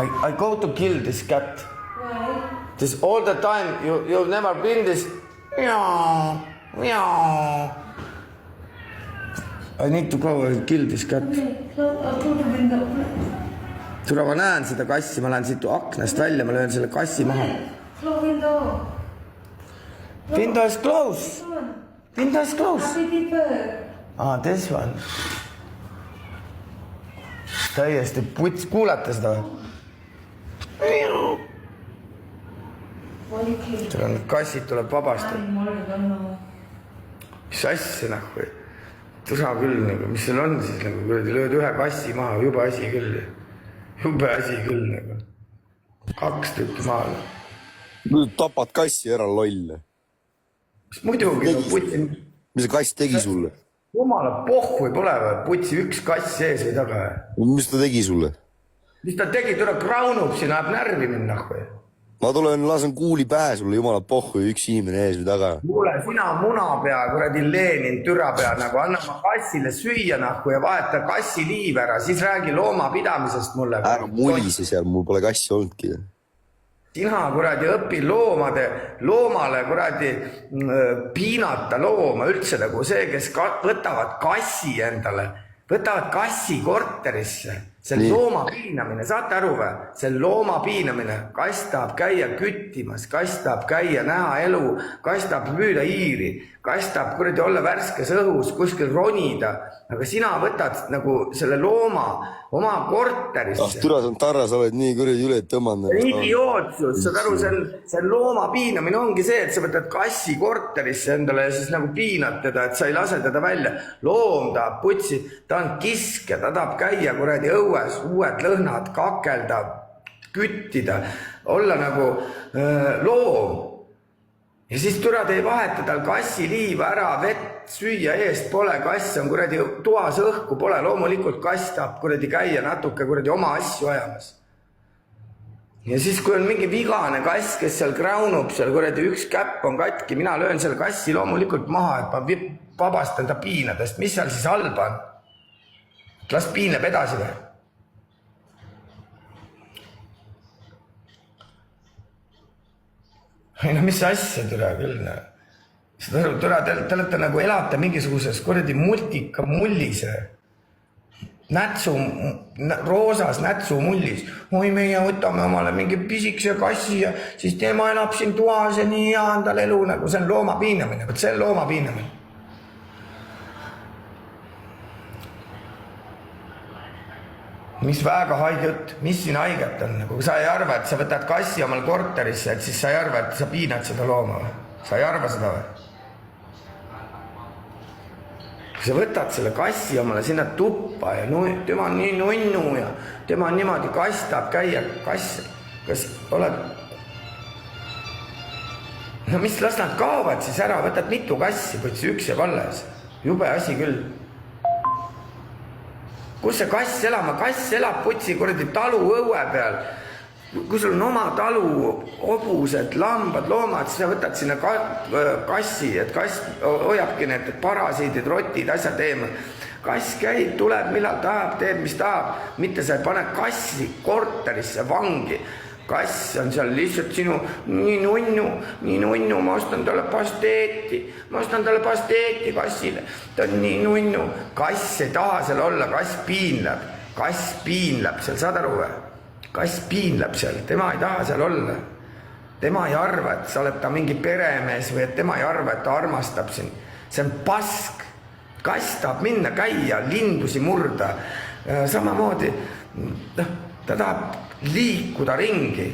I go to kill this cat. Why? This all the time. You've never been this. Meow, meow. I need to go and kill this cat. Okay, so I'll go to window. Tule, ma näen seda kassi, ma lähen siit aknast välja, ma löön selle kassi maha. Close window. Window is closed. Window is closed. Happy people. Ah, this one. Täiesti puts, kuulete seda või? Seal on kassid tuleb vabastada. Mis asja nahku? Tusa küll, mis seal on siis, lööd ühe kassi maha, jube asi küll. Jube asi küll. 2 tükki maal. Nüüd tapad kassi ära lolle. Muidugi, mis see kass tegi sulle? Jumala pohhui pole või, putsi üks kass sees või taga. Mis ta tegi sulle? Mis ta tegi, tule kraunub siin, ajab närvi minna või? Ma tulen, lasen kuuli pähe sulle, jumala pohhui, üks inimene ees või taga. Kuule, sina munapea, kuradi Lenin, türapea, nagu anna ma kassile süüa nahku ja vaheta kassi liiv ära, siis räägi loomapidamisest mulle. Ära mulise seal, mul pole kassi olnudki. Sina kuradi õpi loomale kuradi piinata looma üldse nagu see, kes võtavad kassi endale, võtavad kassi korterisse. See on looma piinamine, saate aru või? See on looma piinamine, kass tahab käia küttimas, kass tahab käia näha elu, kass tahab püüda hiiri, kass tahab kuradi olla värskes õhus, kuskil ronida, aga sina võtad nagu selle looma oma korterisse. Türa, see on tarra, sa oled nii kuradi üle tõmmanud. Idiootsus, saad aru, see on looma piinamine ongi see, et sa võtad kassi korterisse endale ja siis nagu piinad teda, et sa ei lase teda välja. Loom tahab putsi, ta on kiske, ta tahab käia kuradi õues, uued lõhnad, kakelda, küttida, olla nagu loom. Ja siis türad ei vaheta tal kassi liiva ära, vett süüa eest pole, kass on kuradi toas õhku pole, loomulikult kass tahab kuradi käia natuke kuradi oma asju ajamas. Ja siis kui on mingi vigane kass, kes seal kraunub, seal kuradi üks käpp on katki, mina löön selle kassi loomulikult maha, et ma vabastan ta piinadest, mis seal siis halba on? Las piineb edasi või? Ei no mis asja türa küll. Türa, te olete nagu elate mingisuguses kuradi multika mullise. Nätsu, roosas nätsu mullis. Oi, meie võtame omale mingi pisikese kassi ja siis tema elab siin toas ja nii hea on tal elu. Nagu see on looma piinamine. See on looma piinamine. Mis väga haigelt, mis siin haiget on? Kui sa ei arva, et sa võtad kassi omal korterisse, et siis sa ei arva, et sa piinad seda looma või? Sa ei arva seda või? Kui sa võtad selle kassi omale sinna tuppa ja tema on nii nunnu ja tema on niimoodi kass tahab käia kass. Kas oled... No mis, las nad kaovad siis ära, võtad mitu kassi, võtsi üks ja valles. Jube asi küll. Kus see kass elama? Kass elab putsi kuradi talu õue peal. Kui sul on oma talu, hobused, lambad, loomad, siis sa võtad sinna kassi, et kass hoiabki need parasiidid, rotid, asjad eemal. Kass käib, tuleb, millal tahab, teeb, mis tahab. Mitte sa ei pane kassi korterisse vangi. Kass on seal lihtsalt sinu nii nunnu, ma ostan talle pasteeti kassile, ta on nii nunnu, kass ei taha seal olla, kass piinleb seal, saad aru või? Kass piinleb seal, tema ei taha seal olla, tema ei arva, et sa oled ta mingi peremees või et tema ei arva, et ta armastab sind, see on pask, kass tahab minna käia, lindusi murda, samamoodi, ta tahab liikuda ringi.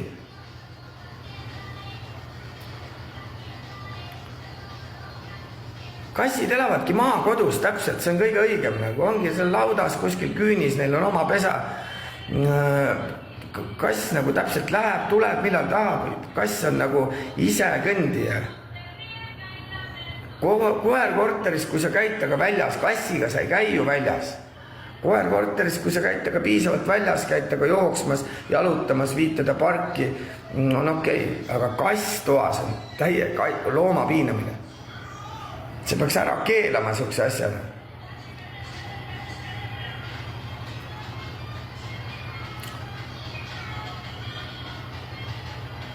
Kassid elavadki maakodus täpselt, see on kõige õigem, nagu ongi seal laudas kuskil küünis, neil on oma pesa. Kass nagu täpselt läheb, tuleb, millal tahab, kass on nagu ise kõndija. Koer korteris, kui sa käid taga väljas, kassiga sa ei käi ju väljas. Koer korteris, kui sa käid taga piisavalt väljas, käid taga jooksmas, jalutamas, viid teda parki, on okei. Aga kass toas on täie looma piinamine. See peaks ära keelama sihukese asjana.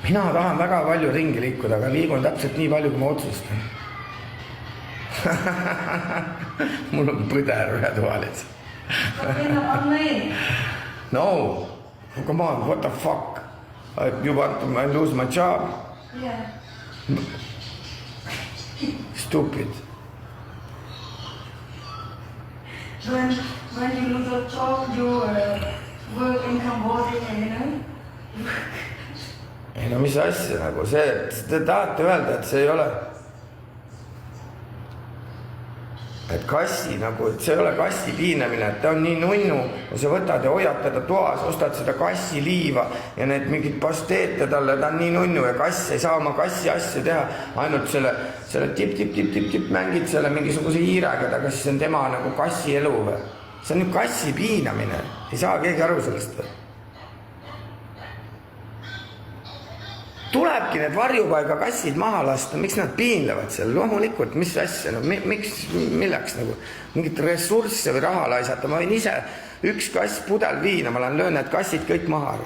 mina tahan väga palju ringi liikuda, aga liigun täpselt nii palju, kui ma otsustan. Mul on põder ühetoalis. Minna panna. No, come on, what the fuck? You want to lose my job? Yeah. Stupid. When you lose a job, you work in Cambodia, you know? Ei no mis asja nagu see, te tahate öelda, et see ei ole, et kassi nagu, et see ei ole kassi piinamine, et ta on nii nunnu ja sa võtad ja hoiad teda toas, ostad seda kassi liiva ja need mingid pasteete talle, ta on nii nunnu ja kass ei saa oma kassi asju teha, ainult selle tip mängid selle mingisuguse hiirega, aga siis on tema nagu kassi elu või? See on nüüd kassi piinamine, ei saa keegi aru sellest või? Tulebki need varjupaiga kassid maha lasta, miks nad piinlevad seal, loomulikult, mis asja, no, miks, milleks nagu, mingit ressursse või raha laisata, ma võin ise üks kass pudel viina, ma löön need kassid kõik maha.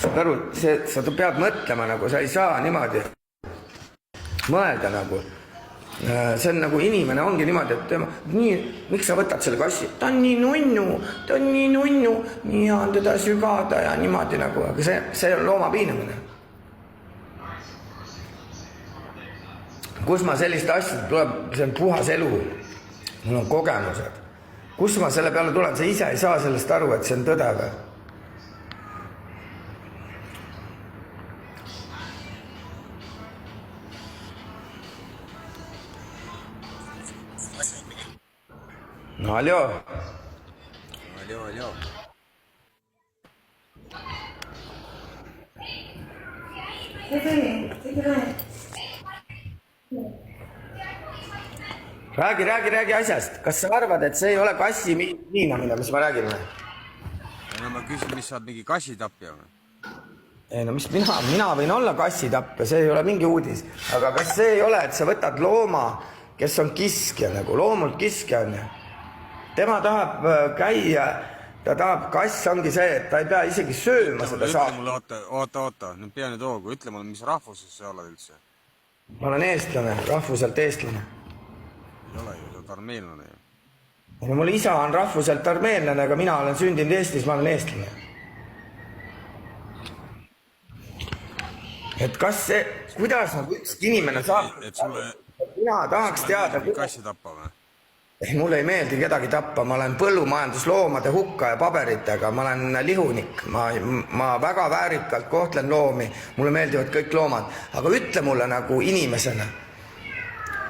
Saad aru, sa pead mõtlema nagu, sa ei saa niimoodi mõelda nagu. See on nagu inimene ongi niimoodi, et tema, nii, miks sa võtad selle kassi? Ta on nii nunnu, nii on teda sügada ja niimoodi nagu, aga see on looma piinamine. Kus ma sellist asja tuleb, see on puhas elu, mul on kogemused. Kus ma selle peale tulen, sa ise ei saa sellest aru, et see on tõde või? No, aljo. Räägi asjast. Kas sa arvad, et see ei ole kassi miinamine, mis ma räägin või? No ma küsin, mis sa oled mingi kassitapja või? Ei no mis mina võin olla kassitapja, see ei ole mingi uudis. Aga kas see ei ole, et sa võtad looma, kes on kiskja nagu, loomult kiskja on ju? Tema tahab käia, ta tahab, kass ongi see, et ta ei pea isegi sööma seda saada. Oota, nüüd pea nüüd hoogu, ütle mulle, mis rahvuses sa oled üldse? Ma olen eestlane, rahvuselt eestlane. Ei ole ju, sa oled armeenlane ju. Ja mul isa on rahvuselt armeenlane, aga mina olen sündinud Eestis, ma olen eestlane. Et kas see, kuidas nagu ükski inimene saab, mina tahaks teada, kassi tappa või? Mulle ei meeldi kedagi tappa, ma olen põllumajandusloomade hukka ja paberitega, ma olen lihunik, ma väga väärikalt kohtlen loomi, mulle meeldivad kõik loomad, aga ütle mulle nagu inimesena,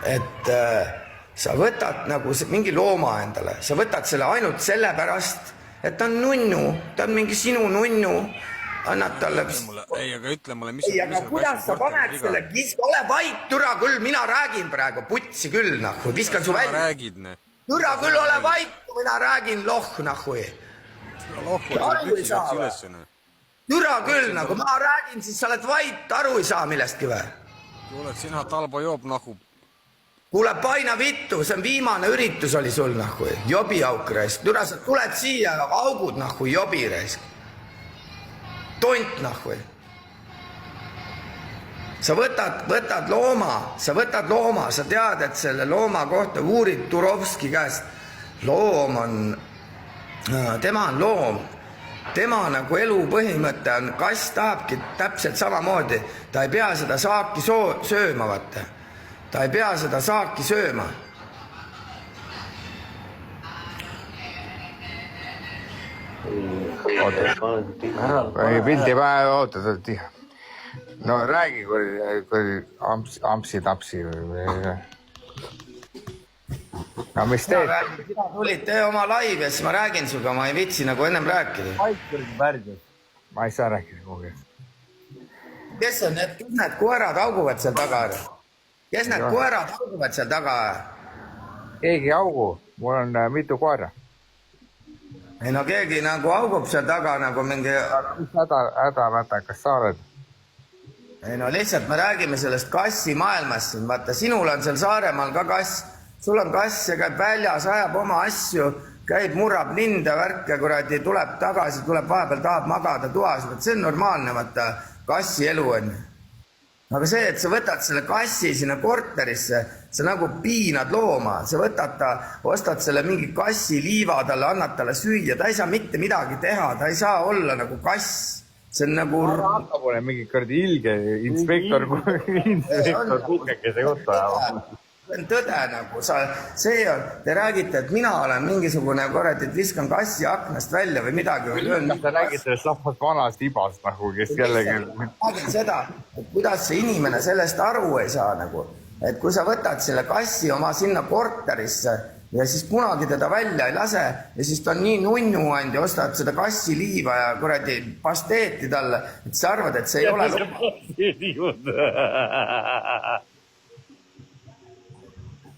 et sa võtad nagu mingi looma endale, sa võtad selle ainult sellepärast, et ta on nunnu, ta on mingi sinu nunnu, annad talle... Ei, aga ütle mulle, mis... Ei, aga kuidas sa paned selle ole vait, türa küll, mina räägin praegu, putsi küll, nahu, viskan su välja. Räägid, ne? Türa küll, ole vait, mina räägin loh, nahu. Aru ei saa või? Türa küll, nagu ma räägin, siis sa oled vait, aru ei saa millestki või? Kuuled, sina talbo joob, nahu. Kuule, paina vittu, see on viimane üritus oli sul, nahu. Jobi auk reisk. Türa, sa tuled siia, augud, nahu, jobi reisk. Tont, nahu. Sa võtad looma, sa tead, et selle looma kohta uurid Turovski käest. Loom on, tema on loom. Tema nagu elu põhimõte on, kass tahabki täpselt samamoodi. Ta ei pea seda saaki sööma, vaata. Ta ei pea seda saaki sööma. Ei pildi pähe ootad, et no räägi, kui ampsi-tapsi või... No mis teed? Sina tulid, tee oma laivi ja siis ma räägin suga, ma ei vitsi nagu ennem rääkida. Ma ei saa rääkida kuhugi. Kes need koerad auguvad seal taga? Kes need koerad auguvad seal taga? Keegi augu, mul on mitu koera. Ei no keegi nagu augub seal taga nagu mingi... Mis häda, kas sa oled? Ei no lihtsalt me räägime sellest kassi maailmast. Vaata, sinul on seal Saaremaal ka kass. sul on kass ja käib väljas, ajab oma asju, käib, murrab linde, värke, kuradi, tuleb tagasi, tuleb vahepeal, tahab magada toas, see on normaalne, vaata, kassi elu on. Aga see, et sa võtad selle kassi sinna korterisse, sa nagu piinad looma, sa võtad ta, ostad selle mingi kassi liiva talle, annad talle süüa, ta ei saa mitte midagi teha, ta ei saa olla nagu kass. See on nagu... Rahva pole mingi kõrdi ilge inspektor kukekese juttu ajama. See on tõde nagu, see on, te räägite, et mina olen mingisugune korrati, et viskan kassi aknast välja või midagi. Sa räägid sellest lahvast vanast ibast nagu, kes kellegi... Räägin seda, et kuidas see inimene sellest aru ei saa nagu, et kui sa võtad selle kassi oma sinna korterisse ja siis kunagi teda välja ei lase ja siis ta on nii nunnu andi, ostad seda kassi liiva ja kuradi pasteeti talle, et sa arvad, et see ei ole...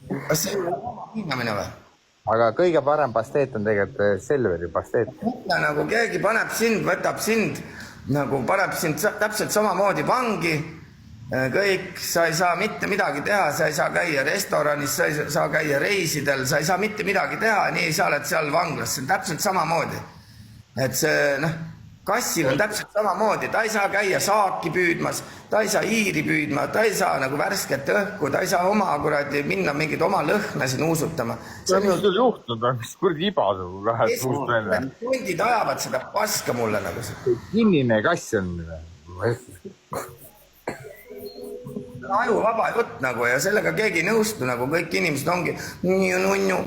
Kas see on oma hinnamine või? Aga kõige parem pasteet on tegelikult Selveri pasteet. Nagu keegi paneb sind, võtab sind, nagu paneb sind täpselt samamoodi vangi, kõik, sa ei saa mitte midagi teha, sa ei saa käia restoranis, sa ei saa käia reisidel, sa ei saa mitte midagi teha, nii sa oled seal vanglas, see on täpselt samamoodi. Et see, kassil on täpselt samamoodi, ta ei saa käia saaki püüdmas, ta ei saa hiiri püüdma, ta ei saa nagu värsket õhku, ta ei saa oma kuradi minna mingid oma lõhnasid nuusutama. See on sul juhtunud, mis kurdi iba sul lähed suust välja. Hundid ajavad seda paska mulle nagu see. Kinnine kass on. Aju vaba jutt nagu ja sellega keegi ei nõustu, nagu kõik inimesed ongi nunnu.